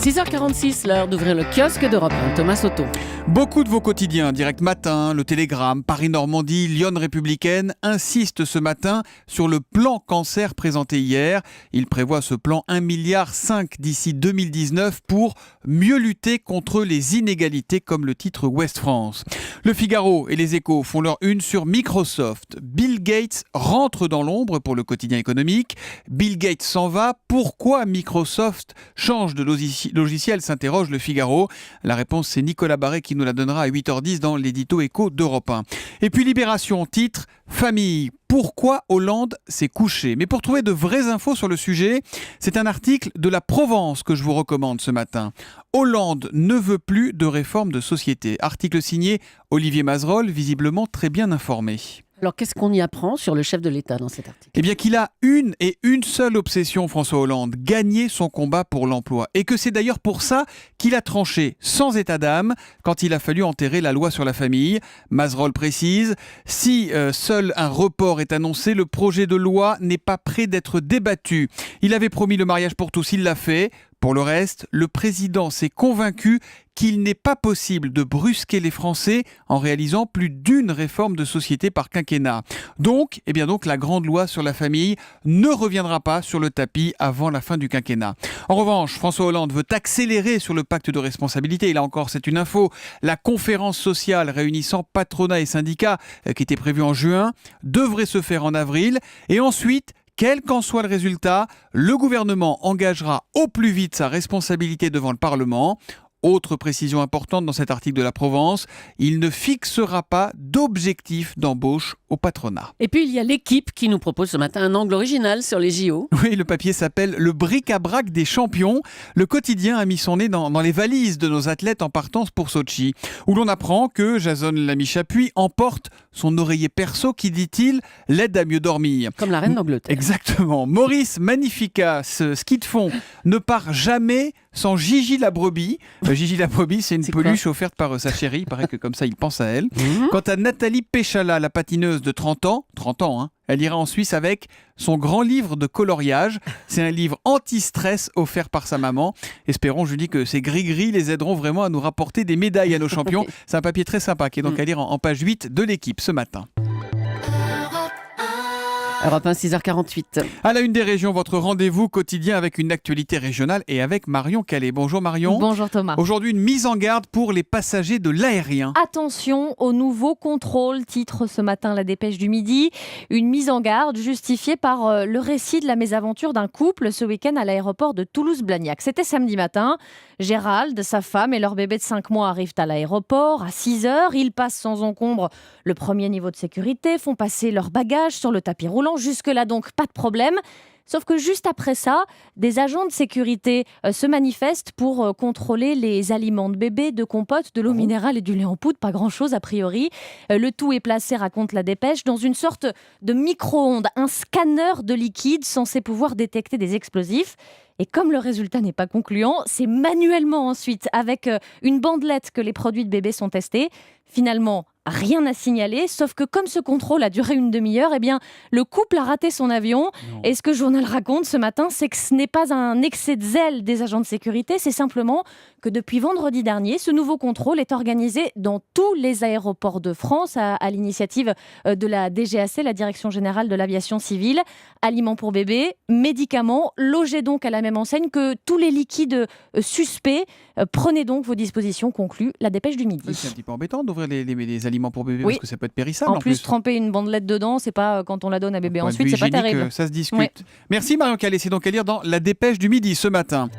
6h46, l'heure d'ouvrir le kiosque d'Europe 1. Thomas Soto. Beaucoup de vos quotidiens, Direct Matin, Le Télégramme, Paris-Normandie, Lyon Républicaine, insistent ce matin sur le plan cancer présenté hier. Il prévoit ce plan 1,5 milliard d'ici 2019 pour mieux lutter contre les inégalités, comme le titre Ouest France. Le Figaro et les Échos font leur une sur Microsoft. Bill Gates rentre dans l'ombre pour le quotidien économique. Bill Gates s'en va. Pourquoi Microsoft change de logiciel, s'interroge le Figaro. La réponse, c'est Nicolas Barré qui nous la donnera à 8h10 dans l'édito Écho d'Europe 1. Et puis Libération, titre « Famille ». Pourquoi Hollande s'est couché ? Mais pour trouver de vraies infos sur le sujet, c'est un article de La Provence que je vous recommande ce matin. Hollande ne veut plus de réforme de société. Article signé Olivier Mazerolle, visiblement très bien informé. Alors, qu'est-ce qu'on y apprend sur le chef de l'État dans cet article ? Eh bien qu'il a une seule obsession, François Hollande, gagner son combat pour l'emploi. Et que c'est d'ailleurs pour ça qu'il a tranché sans état d'âme quand il a fallu enterrer la loi sur la famille. Mazerolle précise, si seul un report est annoncé, le projet de loi n'est pas prêt d'être débattu. Il avait promis le mariage pour tous, il l'a fait. Pour le reste, le président s'est convaincu qu'il n'est pas possible de brusquer les Français en réalisant plus d'une réforme de société par quinquennat. Donc, la grande loi sur la famille ne reviendra pas sur le tapis avant la fin du quinquennat. En revanche, François Hollande veut accélérer sur le pacte de responsabilité. Et là encore, c'est une info. La conférence sociale réunissant patronat et syndicats, qui était prévue en juin, devrait se faire en avril. Et ensuite, quel qu'en soit le résultat, le gouvernement engagera au plus vite sa responsabilité devant le Parlement. Autre précision importante dans cet article de La Provence, il ne fixera pas d'objectif d'embauche au patronat. Et puis il y a l'Équipe qui nous propose ce matin un angle original sur les JO. Oui, le papier s'appelle « Le bric-à-brac des champions ». Le quotidien a mis son nez dans les valises de nos athlètes en partance pour Sotchi, où l'on apprend que Jason Lamy-Chapuis emporte son oreiller perso qui, dit-il, l'aide à mieux dormir. Comme la reine d'Angleterre. Exactement. Maurice Magnifica, ce ski de fond, ne part jamais sans Gigi la brebis. Gigi la brebis, c'est une peluche offerte par sa chérie. Il paraît que comme ça, il pense à elle. Quant à Nathalie Péchala, la patineuse de 30 ans, elle ira en Suisse avec son grand livre de coloriage. C'est un livre anti-stress offert par sa maman. Espérons, Julie, que ces gris-gris les aideront vraiment à nous rapporter des médailles à nos champions. C'est un papier très sympa qui est donc à lire en page 8 de l'Équipe ce matin. Europe 1, 6h48. À la une des régions, votre rendez-vous quotidien avec une actualité régionale et avec Marion Calais. Bonjour Marion. Bonjour Thomas. Aujourd'hui, une mise en garde pour les passagers de l'aérien. Attention aux nouveaux contrôles, titre ce matin la Dépêche du Midi. Une mise en garde justifiée par le récit de la mésaventure d'un couple ce week-end à l'aéroport de Toulouse-Blagnac. C'était samedi matin. Gérald, sa femme et leur bébé de 5 mois arrivent à l'aéroport à 6h. Ils passent sans encombre le premier niveau de sécurité, font passer leurs bagages sur le tapis roulant. Jusque-là donc, pas de problème. Sauf que juste après ça, des agents de sécurité se manifestent pour contrôler les aliments de bébé, de compote, de l'eau minérale et du lait en poudre. Pas grand-chose a priori. Le tout est placé, raconte la Dépêche, dans une sorte de micro-ondes, un scanner de liquide censé pouvoir détecter des explosifs. Et comme le résultat n'est pas concluant, c'est manuellement ensuite, avec une bandelette, que les produits de bébé sont testés. Finalement, rien à signaler, sauf que comme ce contrôle a duré une demi-heure, le couple a raté son avion. Non. Et ce que le journal raconte ce matin, c'est que ce n'est pas un excès de zèle des agents de sécurité, c'est simplement que depuis vendredi dernier, ce nouveau contrôle est organisé dans tous les aéroports de France à l'initiative de la DGAC, la Direction Générale de l'Aviation Civile. Aliments pour bébé, médicaments, logez donc à la même enseigne que tous les liquides suspects. Prenez donc vos dispositions, conclut la Dépêche du Midi. C'est un petit peu embêtant d'ouvrir les aliments pour bébé, parce que ça peut être périssable. En plus, tremper une bandelette dedans, c'est pas quand on la donne à bébé ensuite, c'est pas terrible. Ça se discute. Ouais. Merci Marion Calais, c'est donc à lire dans la Dépêche du Midi ce matin.